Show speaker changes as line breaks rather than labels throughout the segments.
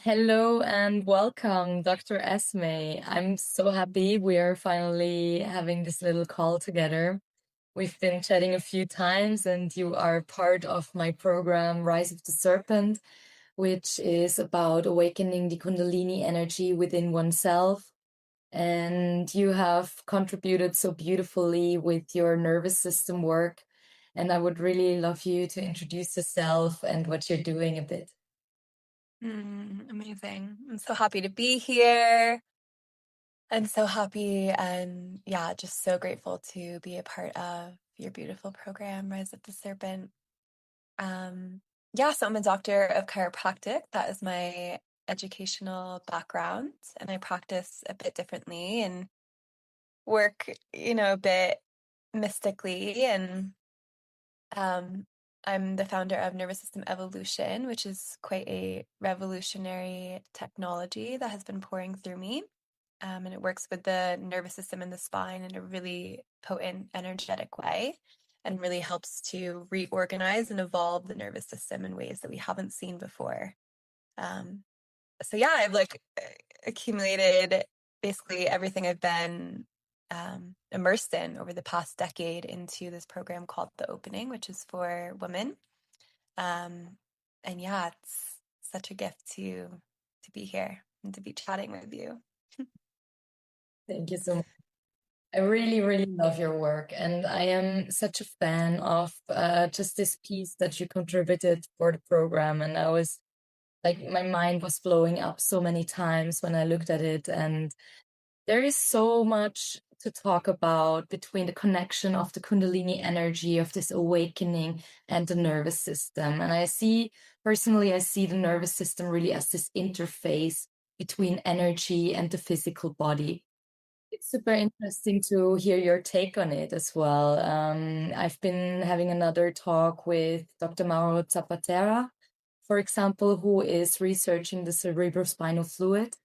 Hello and welcome, Dr. Esmae. I'm so happy we are finally having this little call together. We've been chatting a few times, and you are part of my program, Rise of the Serpent, which is about awakening the Kundalini energy within oneself. And you have contributed so beautifully with your nervous system work. And I would really love you to introduce yourself and what you're doing a bit.
Amazing. I'm so happy to be here. I'm so happy and just so grateful to be a part of your beautiful program, Rise of the Serpent. Um, so I'm a doctor of chiropractic. That is my educational background, and I practice a bit differently and work, a bit mystically. And um, I'm the founder of Nervous System Evolution, which is quite a revolutionary technology that has been pouring through me. And it works with the nervous system and the spine in a really potent, energetic way, and really helps to reorganize and evolve the nervous system in ways that we haven't seen before. Um, I've accumulated basically everything I've been immersed in over the past decade into this program called The Opening, which is for women. Um, it's such a gift to be here and to be chatting with you.
Thank you so much. I really, really love your work, and I am such a fan of just this piece that you contributed for the program. And I was like, my mind was blowing up so many times when I looked at it, and there is so much to talk about between the connection of the Kundalini energy of this awakening and the nervous system. And personally, I see the nervous system really as this interface between energy and the physical body. It's super interesting to hear your take on it as well. I've been having another talk with Dr. Mauro Zapatera, for example, who is researching the cerebrospinal fluid,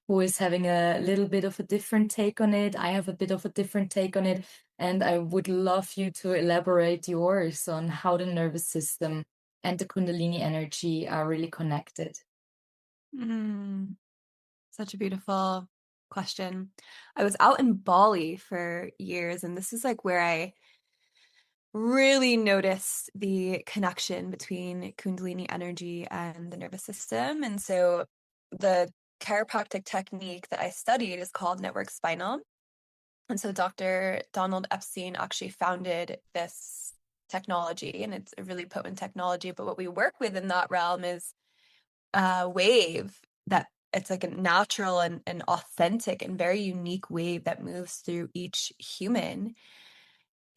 who is having a little bit of a different take on it. I have a bit of a different take on it, and I would love you to elaborate yours on how the nervous system and the Kundalini energy are really connected.
Mm, Such a beautiful question. I was out in Bali for years, and this is like where I really noticed the connection between Kundalini energy and the nervous system. And so the chiropractic technique that I studied is called network spinal. And so Dr. Donald Epstein actually founded this technology, and it's a really potent technology. But what we work with in that realm is a wave that it's like a natural and authentic and very unique wave that moves through each human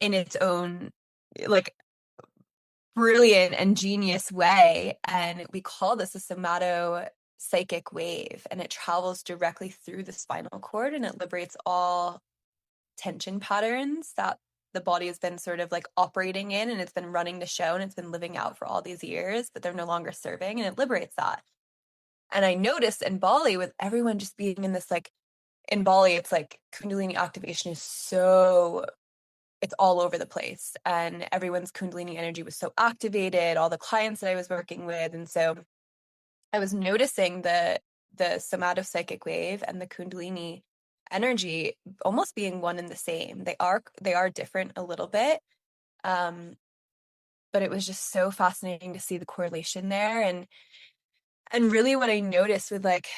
in its own like brilliant and genius way. And we call this a somato psychic wave, and it travels directly through the spinal cord, and it liberates all tension patterns that the body has been sort of like operating in, and it's been running the show and it's been living out for all these years, but they're no longer serving, and it liberates that. And I noticed in Bali, with everyone just being in this, like, in Bali, it's like Kundalini activation is so, it's all over the place. And everyone's Kundalini energy was so activated, all the clients that I was working with. And so I was noticing the somatopsychic wave and the Kundalini energy almost being one and the same. They are different a little bit. Um, but it was just so fascinating to see the correlation there. And really what I noticed with like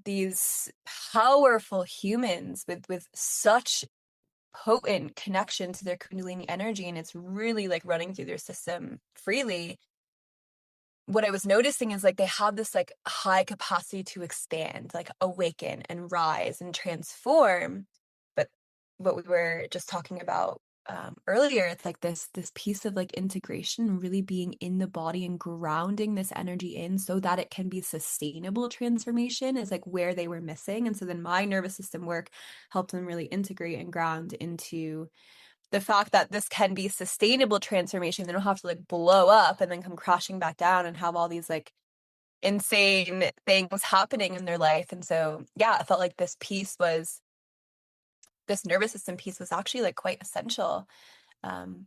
these powerful humans with such potent connection to their kundalini energy, and it's really like running through their system freely. What I was noticing is like they have this like high capacity to expand, like awaken and rise and transform. But what we were just talking about earlier, it's like this piece of like integration, really being in the body and grounding this energy in so that it can be sustainable transformation is like where they were missing. And so then my nervous system work helped them really integrate and ground into the fact that this can be sustainable transformation. They don't have to like blow up and then come crashing back down and have all these like insane things happening in their life. And so, I felt like this nervous system piece was actually like quite essential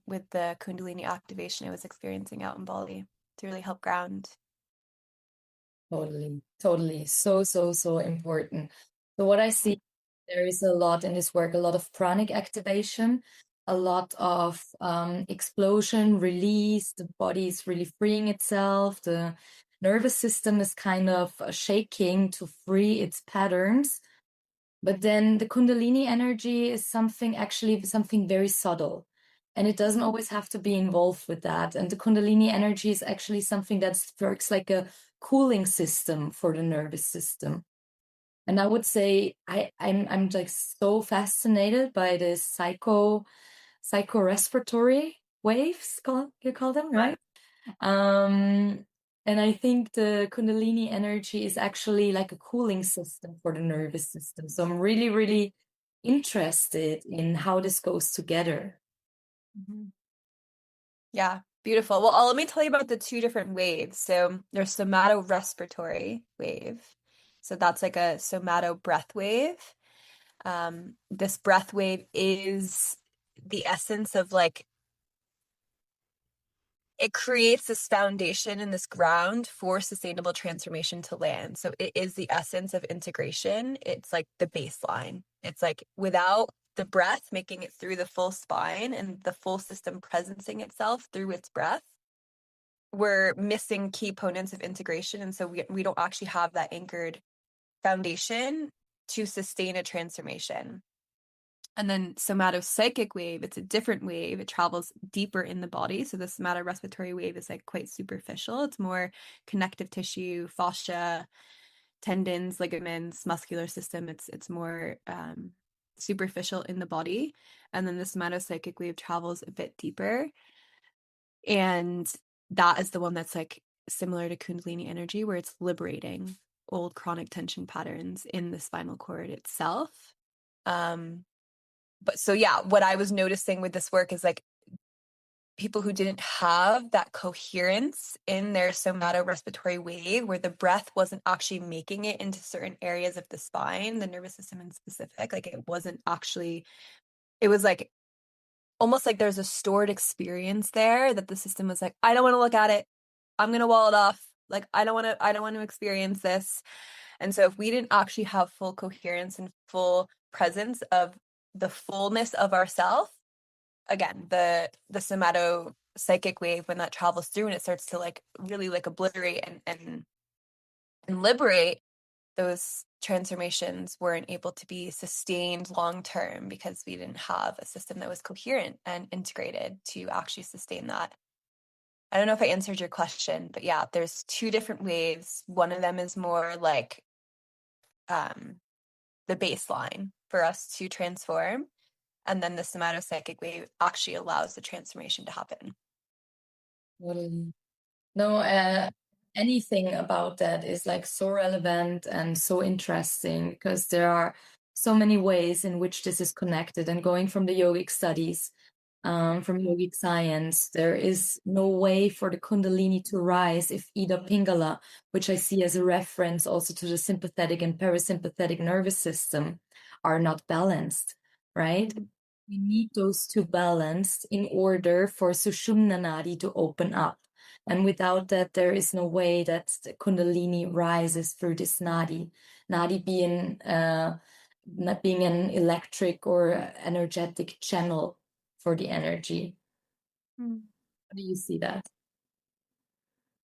with the Kundalini activation I was experiencing out in Bali to really help ground.
Totally. So important. So what I see, there is a lot in this work, a lot of pranic activation, a lot of explosion, release. The body is really freeing itself. The nervous system is kind of shaking to free its patterns. But then the Kundalini energy is something very subtle. And it doesn't always have to be involved with that. And the Kundalini energy is actually something that works like a cooling system for the nervous system. And I would say I'm like so fascinated by this psycho-respiratory waves, you call them, right? Um, and I think the Kundalini energy is actually like a cooling system for the nervous system. So I'm really, really interested in how this goes together.
Yeah, beautiful. Well, let me tell you about the two different waves. So there's somato-respiratory wave. So that's like a somato breath wave. This breath wave is the essence of like, it creates this foundation and this ground for sustainable transformation to land. So it is the essence of integration. It's like the baseline. It's like without the breath making it through the full spine and the full system presencing itself through its breath, we're missing key components of integration. And so we don't actually have that anchored foundation to sustain a transformation. And then somatopsychic wave, it's a different wave. It travels deeper in the body. So the somatorespiratory wave is like quite superficial. It's more connective tissue, fascia, tendons, ligaments, muscular system. It's more superficial in the body. And then the somatopsychic wave travels a bit deeper. And that is the one that's like similar to Kundalini energy, where it's liberating old chronic tension patterns in the spinal cord itself. But so yeah, what I was noticing with this work is like people who didn't have that coherence in their somatorespiratory wave, where the breath wasn't actually making it into certain areas of the spine, the nervous system in specific, like it wasn't actually, it was like almost like there's a stored experience there that the system was like, I don't want to look at it. I'm going to wall it off. Like, I don't want to experience this. And so if we didn't actually have full coherence and full presence of the fullness of ourself, again, the somato psychic wave, when that travels through and it starts to like really like obliterate and liberate, those transformations weren't able to be sustained long term because we didn't have a system that was coherent and integrated to actually sustain that. I don't know if I answered your question, but yeah, there's two different waves. One of them is more like the baseline for us to transform. And then the somatopsychic wave actually allows the transformation to happen.
Totally. No, anything about that is like so relevant and so interesting because there are so many ways in which this is connected. And going from the yogic studies, from yogic science, there is no way for the Kundalini to rise if Ida Pingala, which I see as a reference also to the sympathetic and parasympathetic nervous system, are not balanced, right? We need those two balanced in order for Sushumna Nadi to open up. And without that, there is no way that the Kundalini rises through this Nadi. Nadi being not being an electric or energetic channel for the energy. How do you see that?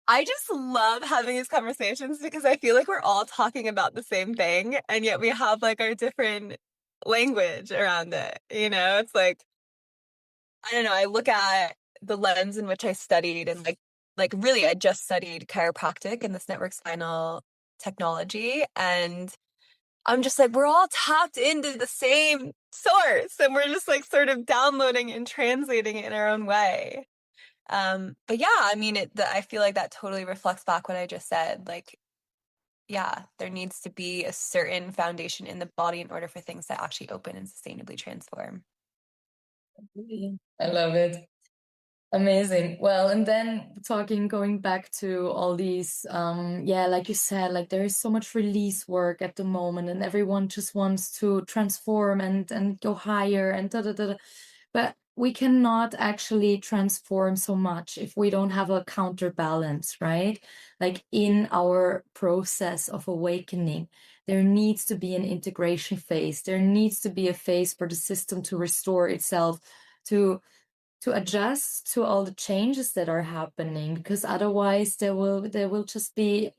I just love having these conversations because I feel like we're all talking about the same thing, and yet we have like our different language around it. You know, it's like, I don't know, I look at the lens in which I studied and like really I just studied chiropractic and this network spinal technology, and I'm just like, we're all tapped into the same source and we're just like sort of downloading and translating it in our own way. But yeah, I mean, I feel like that totally reflects back what I just said. Like, yeah, there needs to be a certain foundation in the body in order for things to actually open and sustainably transform.
I love it. Amazing. Well, and then going back to all these, yeah, like you said, like there is so much release work at the moment, and everyone just wants to transform and go higher and da da da. Da. But we cannot actually transform so much if we don't have a counterbalance, right? Like in our process of awakening, there needs to be an integration phase. There needs to be a phase for the system to restore itself, to adjust to all the changes that are happening, because otherwise there will just be,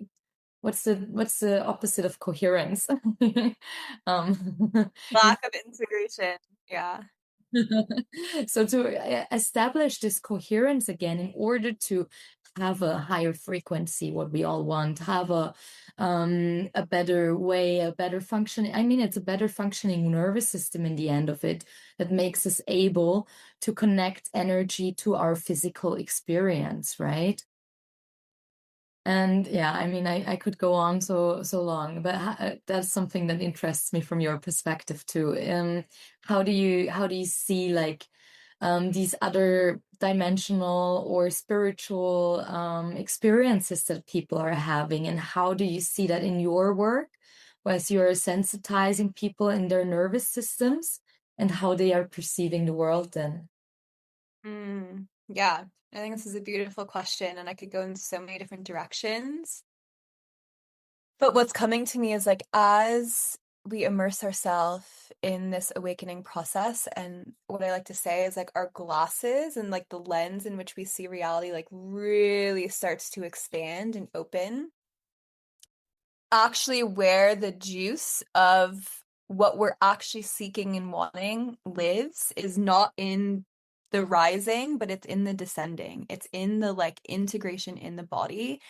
what's the opposite of coherence?
Lack of integration. Yeah.
So to establish this coherence again, in order to have a higher frequency, what we all want, have a better way, a better functioning. I mean, it's a better functioning nervous system in the end of it that makes us able to connect energy to our physical experience, right? And yeah, I mean, I could go on so long, but that's something that interests me from your perspective too. How do you see like these other dimensional or spiritual experiences that people are having, and how do you see that in your work, as you're sensitizing people in their nervous systems and how they are perceiving the world then?
Yeah, I think this is a beautiful question, and I could go in so many different directions. But what's coming to me is like, as we immerse ourselves in this awakening process, and what I like to say is like our glasses and like the lens in which we see reality like really starts to expand and open. Actually, where the juice of what we're actually seeking and wanting lives is not in the rising, but it's in the descending. It's in the like integration in the body.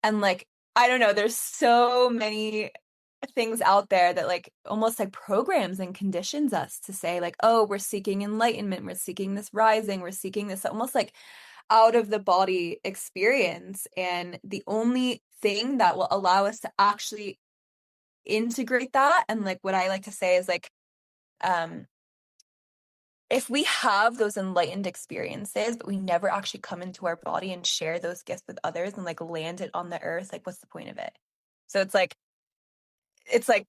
And like, I don't know, there's so many things out there that like almost like programs and conditions us to say like, oh, we're seeking enlightenment, we're seeking this rising, we're seeking this almost like out of the body experience. And the only thing that will allow us to actually integrate that, and like what I like to say is like, um if we have those enlightened experiences, but we never actually come into our body and share those gifts with others and like land it on the earth, like what's the point of it? So it's like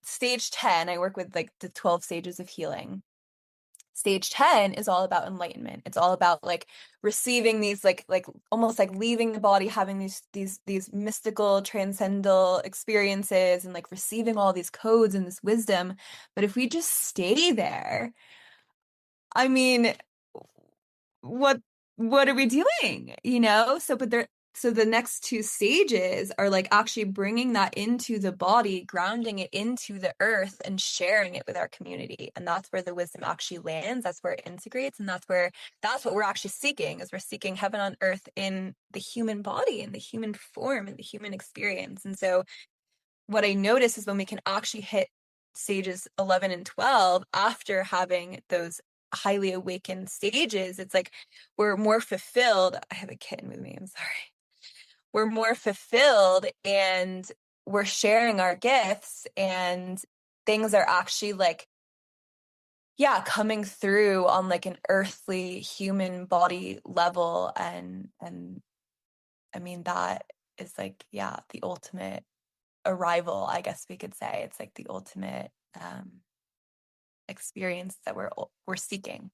stage 10, I work with like the 12 stages of healing. Stage 10 is all about enlightenment. It's all about like receiving these like almost like leaving the body, having these mystical transcendental experiences and like receiving all these codes and this wisdom. But if we just stay there, I mean, what what are we doing? So the next two stages are like actually bringing that into the body, grounding it into the earth and sharing it with our community. And that's where the wisdom actually lands. That's where it integrates. And that's what we're actually seeking, is we're seeking heaven on earth in the human body, in the human form, in the human experience. And so what I notice is when we can actually hit stages 11 and 12 after having those highly awakened stages, it's like we're more fulfilled. I have a kitten with me, I'm sorry. We're more fulfilled and we're sharing our gifts, and things are actually like, yeah, coming through on like an earthly human body level. And I mean, that is like, yeah, the ultimate arrival, I guess we could say. It's like the ultimate experience that we're seeking.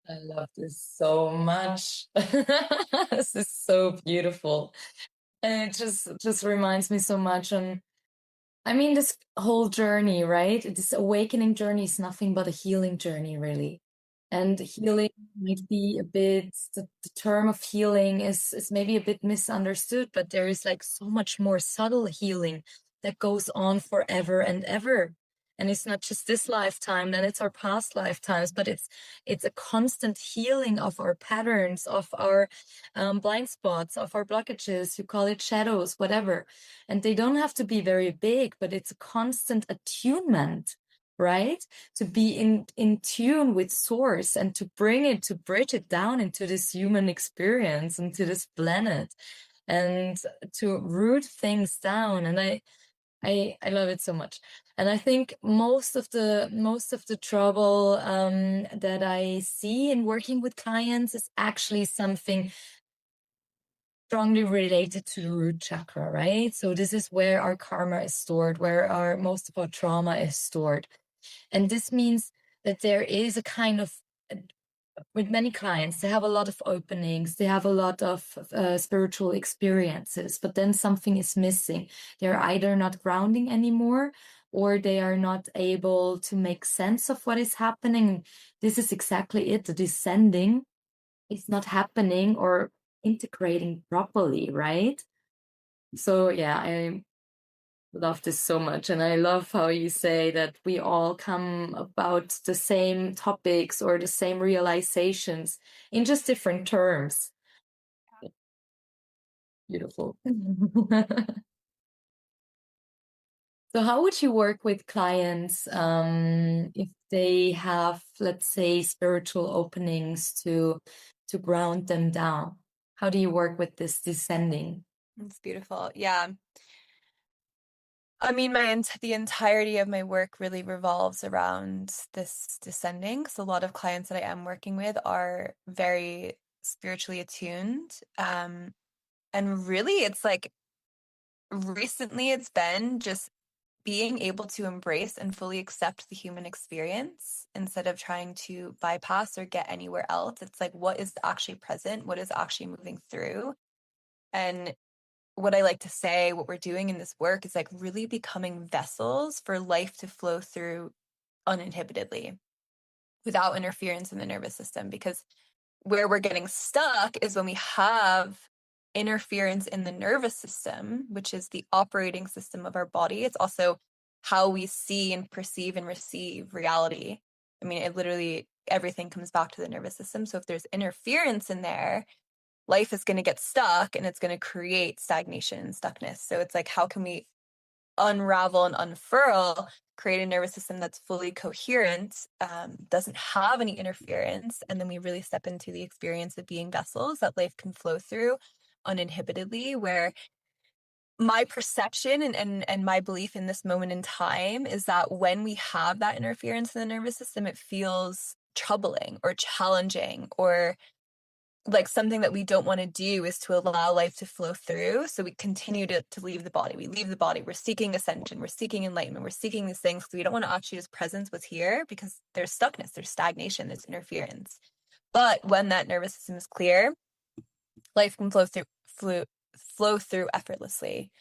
I love this so much. This is so beautiful. And it just reminds me so much on, I mean, this whole journey, right? This awakening journey is nothing but a healing journey, really. And healing might be a bit, the term of healing is maybe a bit misunderstood, but there is like so much more subtle healing that goes on forever and ever. And it's not just this lifetime, then it's our past lifetimes, but it's a constant healing of our patterns, of our blind spots, of our blockages. You call it shadows, whatever. And they don't have to be very big, but it's a constant attunement, right? To be in tune with source and to bring it, to bridge it down into this human experience, into this planet, and to root things down. And I love it so much. And I think most of the trouble that I see in working with clients is actually something strongly related to the root chakra, right? So this is where our karma is stored, where our most of our trauma is stored. And this means that there is a kind of with many clients, they have a lot of openings, they have a lot of spiritual experiences, but then something is missing. They're either not grounding anymore, or they are not able to make sense of what is happening. This is exactly it. The descending is not happening or integrating properly, right? So yeah, I love this so much. And I love how you say that we all come about the same topics or the same realizations in just different terms. Beautiful. So how would you work with clients if they have, let's say, spiritual openings to ground them down? How do you work with this descending?
It's beautiful. Yeah. I mean, the entirety of my work really revolves around this descending. So a lot of clients that I am working with are very spiritually attuned. And really, it's like recently it's been just being able to embrace and fully accept the human experience instead of trying to bypass or get anywhere else. It's like, what is actually present? What is actually moving through? And what I like to say, what we're doing in this work is like really becoming vessels for life to flow through uninhibitedly without interference in the nervous system. Because where we're getting stuck is when we have interference in the nervous system, which is the operating system of our body. It's also how we see and perceive and receive reality. I mean, it literally, everything comes back to the nervous system. So if there's interference in there, life is going to get stuck and it's going to create stagnation and stuckness. So it's like, how can we unravel and unfurl, create a nervous system that's fully coherent, doesn't have any interference, and then we really step into the experience of being vessels that life can flow through uninhibitedly, where my perception and my belief in this moment in time is that when we have that interference in the nervous system, it feels troubling or challenging, or like something that we don't want to do is to allow life to flow through. So we continue to leave the body. We leave the body. We're seeking ascension. We're seeking enlightenment. We're seeking these things. So we don't want to actually just presence what's here, because there's stuckness, there's stagnation, there's interference. But when that nervous system is clear, life can flow through effortlessly.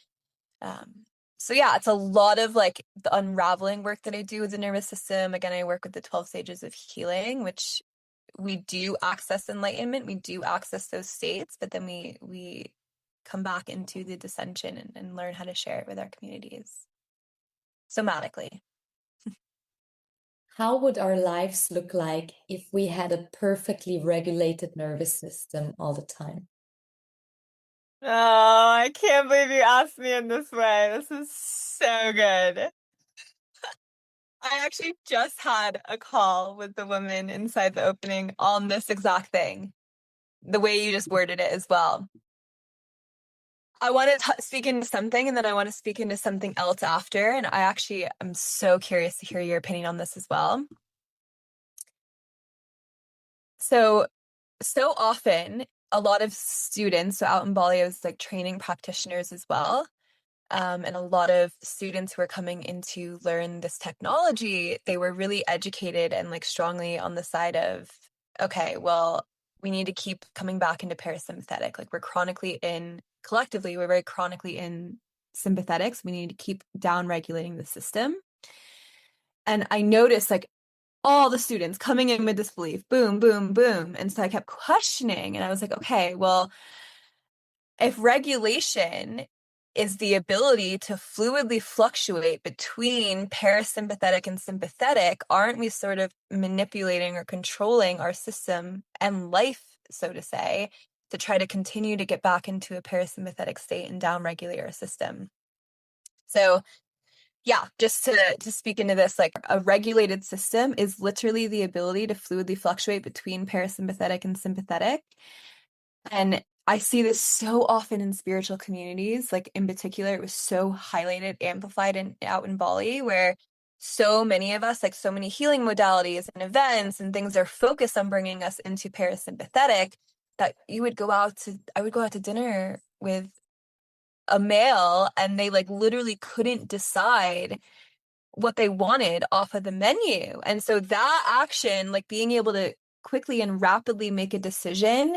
So yeah, it's a lot of like the unraveling work that I do with the nervous system. Again, I work with the 12 stages of healing, which we do access enlightenment, we do access those states, but then we come back into the dissension and learn how to share it with our communities somatically.
How would our lives look like if we had a perfectly regulated nervous system all the time?
Oh, I can't believe you asked me in this way. This is so good. I actually just had a call with the woman inside the opening on this exact thing, the way you just worded it as well. I want to speak into something, and then I want to speak into something else after. And I actually am so curious to hear your opinion on this as well. So often, a lot of students, so out in Bali, I was like training practitioners as well. And a lot of students who are coming in to learn this technology, they were really educated and like strongly on the side of, okay, well, we need to keep coming back into parasympathetic. Like collectively, we're very chronically in sympathetics. We need to keep down regulating the system. And I noticed like all the students coming in with this belief, boom, boom, boom. And so I kept questioning, and I was like, okay, well, if regulation is the ability to fluidly fluctuate between parasympathetic and sympathetic, aren't we sort of manipulating or controlling our system and life, so to say, to try to continue to get back into a parasympathetic state and downregulate our system? So yeah, just to speak into this, like a regulated system is literally the ability to fluidly fluctuate between parasympathetic and sympathetic. And I see this so often in spiritual communities. Like in particular, it was so highlighted, amplified out in Bali, where so many of us, like so many healing modalities and events and things are focused on bringing us into parasympathetic, that I would go out to dinner with a male, and they like literally couldn't decide what they wanted off of the menu. And so that action, like being able to quickly and rapidly make a decision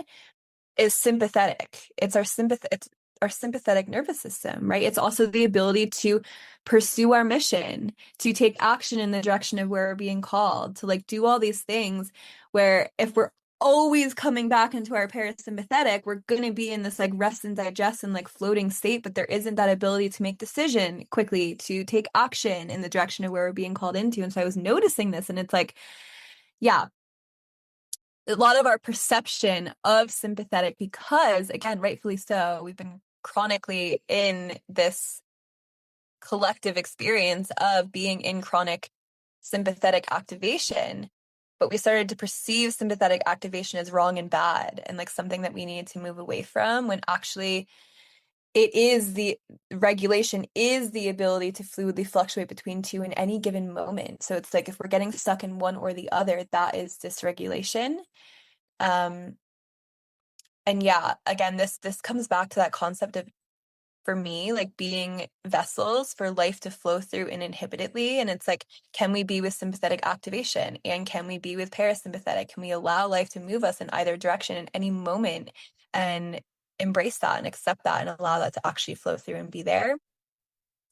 is sympathetic. It's our sympathetic nervous system, right? It's also the ability to pursue our mission, to take action in the direction of where we're being called, to like do all these things where if we're always coming back into our parasympathetic, we're going to be in this like rest and digest and like floating state, but there isn't that ability to make decision quickly, to take action in the direction of where we're being called into. And so I was noticing this, and it's like, yeah, a lot of our perception of sympathetic, because again, rightfully so, we've been chronically in this collective experience of being in chronic sympathetic activation, but we started to perceive sympathetic activation as wrong and bad and like something that we needed to move away from, when actually it is the regulation is the ability to fluidly fluctuate between two in any given moment. So it's like if we're getting stuck in one or the other, that is dysregulation. And yeah, again, this comes back to that concept of, for me, like being vessels for life to flow through uninhibitedly. And it's like, can we be with sympathetic activation, and can we be with parasympathetic? Can we allow life to move us in either direction in any moment and embrace that and accept that and allow that to actually flow through and be there?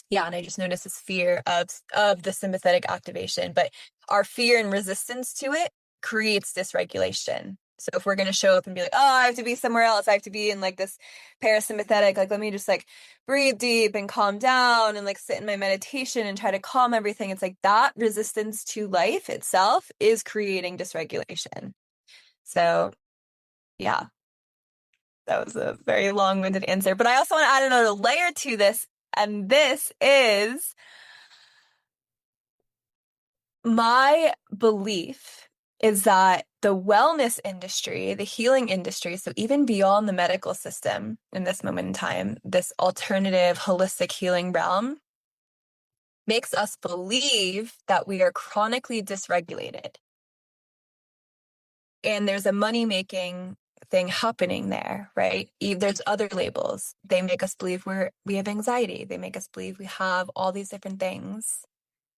Yeah, and I just noticed this fear of the sympathetic activation, but our fear and resistance to it creates dysregulation. So if we're going to show up and be like, oh, I have to be somewhere else, I have to be in like this parasympathetic, like let me just like breathe deep and calm down and like sit in my meditation and try to calm everything. It's like that resistance to life itself is creating dysregulation. So yeah, that was a very long-winded answer, but I also want to add another layer to this. And this is my belief is that the wellness industry, the healing industry, so even beyond the medical system in this moment in time, this alternative holistic healing realm makes us believe that we are chronically dysregulated. And there's a money-making thing happening there, right? There's other labels. They make us believe we have anxiety. They make us believe we have all these different things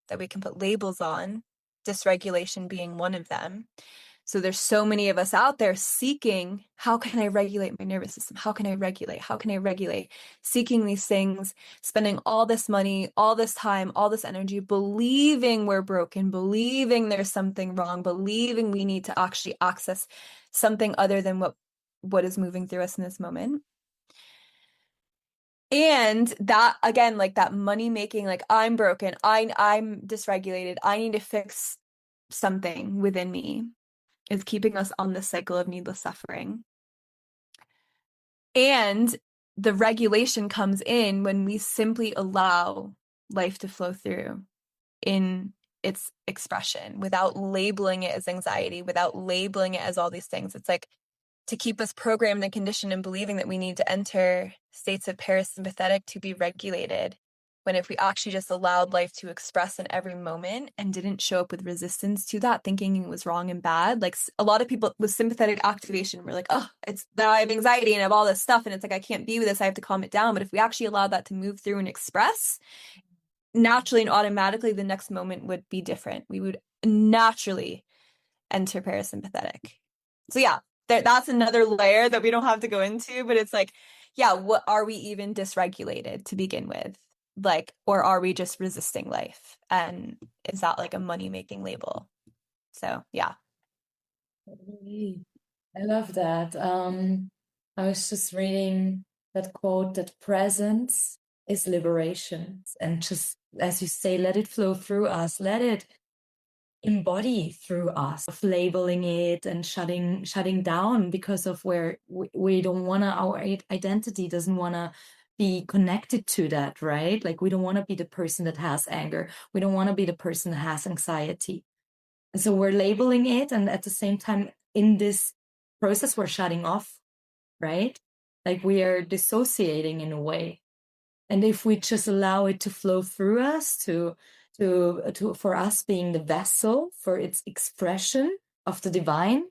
that we can put labels on, dysregulation being one of them. So there's so many of us out there seeking, how can I regulate my nervous system? How can I regulate? How can I regulate? Seeking these things, spending all this money, all this time, all this energy, believing we're broken, believing there's something wrong, believing we need to actually access something other than what is moving through us in this moment. And that, again, like that money making, like I'm broken, I'm dysregulated, I need to fix something within me, is keeping us on this cycle of needless suffering. And the regulation comes in when we simply allow life to flow through in its expression without labeling it as anxiety, without labeling it as all these things. It's like to keep us programmed and conditioned and believing that we need to enter states of parasympathetic to be regulated, when if we actually just allowed life to express in every moment and didn't show up with resistance to that, thinking it was wrong and bad. Like a lot of people with sympathetic activation were like, oh, it's that I have anxiety and I have all this stuff and it's like, I can't be with this, I have to calm it down. But if we actually allowed that to move through and express, naturally and automatically the next moment would be different. We would naturally enter parasympathetic. So yeah, that's another layer that we don't have to go into, but it's like, yeah, what are we even dysregulated to begin with? Like, or are we just resisting life? And is that like a money-making label? So yeah.
I love that. I was just reading that quote that presence is liberation. And just as you say, let it flow through us, let it embody through us, of labeling it and shutting down because of where we don't want to, our identity doesn't want to be connected to that, right? Like we don't want to be the person that has anger. We don't want to be the person that has anxiety. And so we're labeling it, and at the same time in this process we're shutting off, right? Like we are dissociating in a way. And if we just allow it to flow through us, to for us being the vessel for its expression of the divine,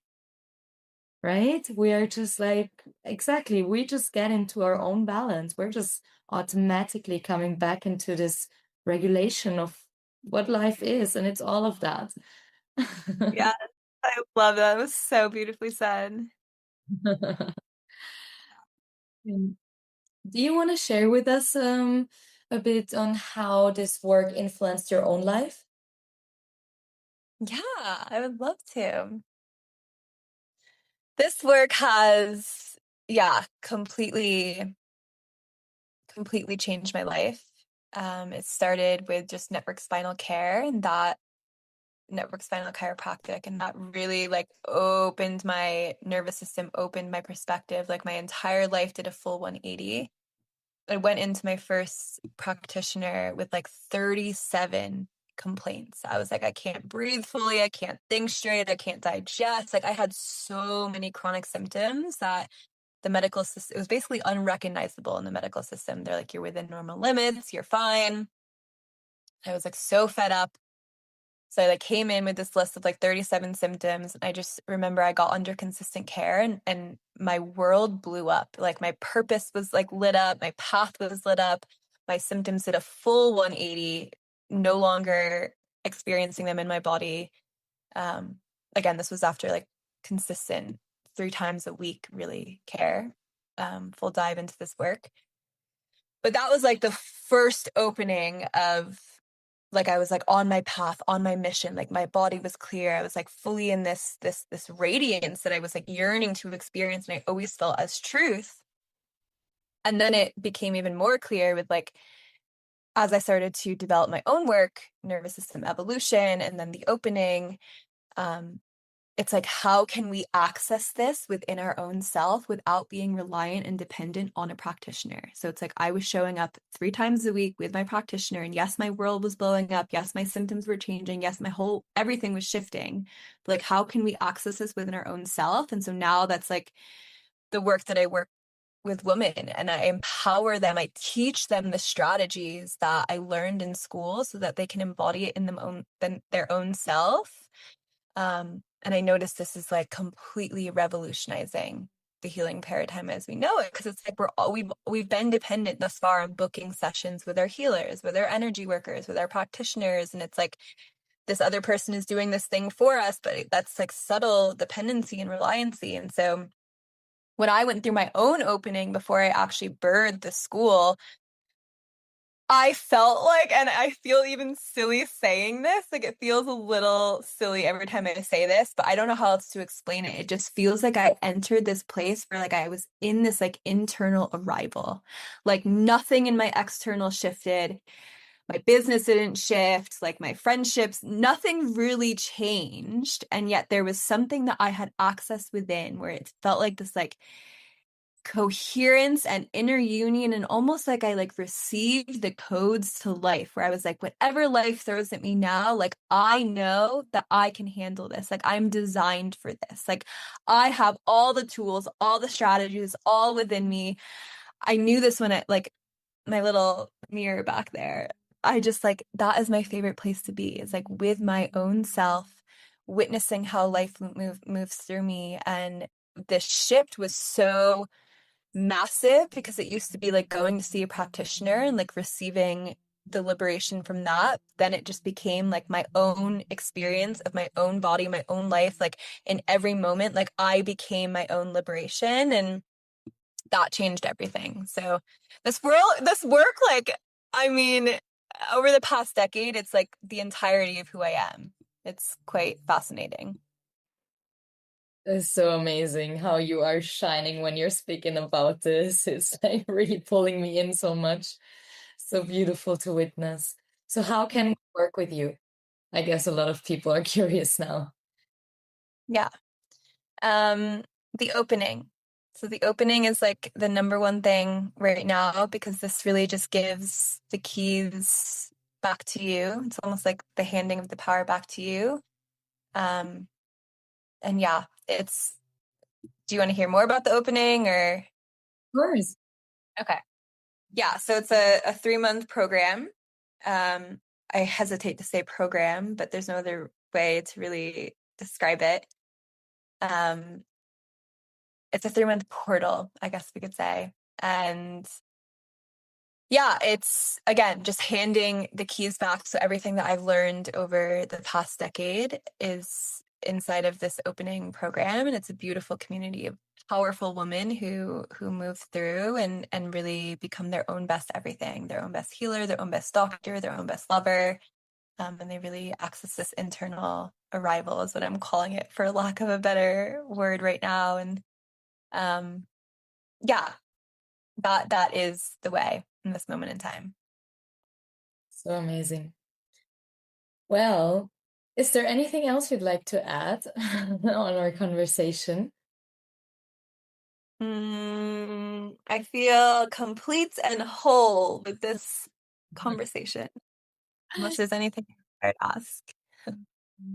right? We are just like, exactly, we just get into our own balance. We're just automatically coming back into this regulation of what life is, and it's all of that.
Yeah. I love that. It was so beautifully said.
Mm. Do you want to share with us a bit on how this work influenced your own life?
Yeah, I would love to. This work has, yeah, completely changed my life. It started with just network spinal care and that network spinal chiropractic, and that really like opened my nervous system, opened my perspective. Like my entire life did a full 180. I went into my first practitioner with like 37 complaints. I was like, I can't breathe fully, I can't think straight, I can't digest. Like I had so many chronic symptoms that the medical system, it was basically unrecognizable in the medical system. They're like, you're within normal limits, you're fine. I was like so fed up. So I like came in with this list of like 37 symptoms. And I just remember I got under consistent care and my world blew up. Like my purpose was like lit up, my path was lit up, my symptoms did a full 180, no longer experiencing them in my body. Um, Again, this was after like consistent 3 times a week, really care, full dive into this work. But that was like the first opening of like I was like on my path, on my mission. Like my body was clear. I was like fully in this radiance that I was like yearning to experience, and I always felt as truth. And then it became even more clear with like as I started to develop my own work, nervous system evolution, and then the opening. Um, it's like, how can we access this within our own self without being reliant and dependent on a practitioner? So it's like I was showing up 3 times a week with my practitioner, and yes, my world was blowing up. Yes, my symptoms were changing. Yes, my whole everything was shifting. But like, how can we access this within our own self? And so now that's like the work that I work with women, and I empower them. I teach them the strategies that I learned in school so that they can embody it in their own self. And I noticed this is like completely revolutionizing the healing paradigm as we know it, because it's like we've been dependent thus far on booking sessions with our healers, with our energy workers, with our practitioners, and it's like this other person is doing this thing for us, but that's like subtle dependency and reliancy. And so when I went through my own opening before I actually birthed the school, I felt like, and I feel even silly saying this, like it feels a little silly every time I say this, but I don't know how else to explain it. It just feels like I entered this place where like I was in this like internal arrival. Like nothing in my external shifted. My business didn't shift, like my friendships, nothing really changed. And yet there was something that I had access within where it felt like this like coherence and inner union, and almost like I like received the codes to life, where I was like, whatever life throws at me now, like I know that I can handle this. Like I'm designed for this. Like I have all the tools, all the strategies, all within me. I knew this when I like my little mirror back there. I just like that is my favorite place to be. It's like with my own self, witnessing how life moves through me. And this shift was so massive because it used to be like going to see a practitioner and like receiving the liberation from that. Then it just became like my own experience of my own body, my own life, like in every moment, like I became my own liberation, and that changed everything. So this work, like, I mean, over the past decade, it's like the entirety of who I am. It's quite fascinating.
It's so amazing how you are shining when you're speaking about this. It's like really pulling me in so much. So beautiful to witness. So how can we work with you? I guess a lot of people are curious now.
Yeah. Um, the opening. So the opening is like the number one thing right now, because this really just gives the keys back to you. It's almost like the handing of the power back to you. Um, and yeah, do you want to hear more about the opening or?
Of course.
Okay. Yeah, so it's a 3-month program. Um, I hesitate to say program, but there's no other way to really describe it. Um, it's a 3-month portal, I guess we could say. And yeah, it's again just handing the keys back. So everything that I've learned over the past decade is inside of this opening program, and it's a beautiful community of powerful women who move through and really become their own best everything, their own best healer, their own best doctor, their own best lover. And they really access this internal arrival is what I'm calling it, for lack of a better word right now. And yeah, that is the way in this moment in time.
So amazing. Well, is there anything else you'd like to add on our conversation?
I feel complete and whole with this conversation. Unless there's anything I'd ask.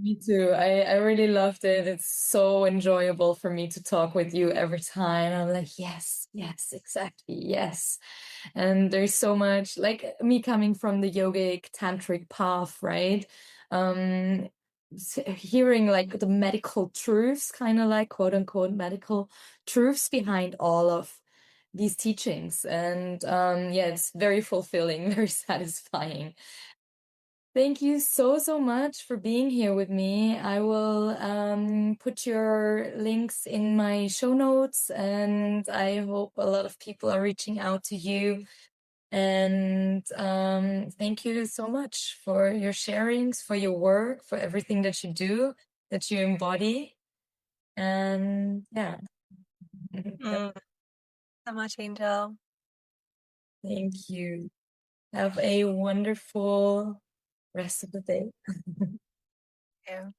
Me too. I really loved it. It's so enjoyable for me to talk with you every time. I'm like, yes, yes, exactly, yes. And there's so much, like me coming from the yogic tantric path, right? Um, Hearing like the medical truths, kind of like quote unquote medical truths behind all of these teachings. And yeah, it's very fulfilling, very satisfying. Thank you so, so much for being here with me. I will put your links in my show notes, and I hope a lot of people are reaching out to you. And thank you so much for your sharings, for your work, for everything that you do, that you embody. And yeah,
Mm, so much, Angel.
thank you. Have a wonderful rest of the day.
Yeah.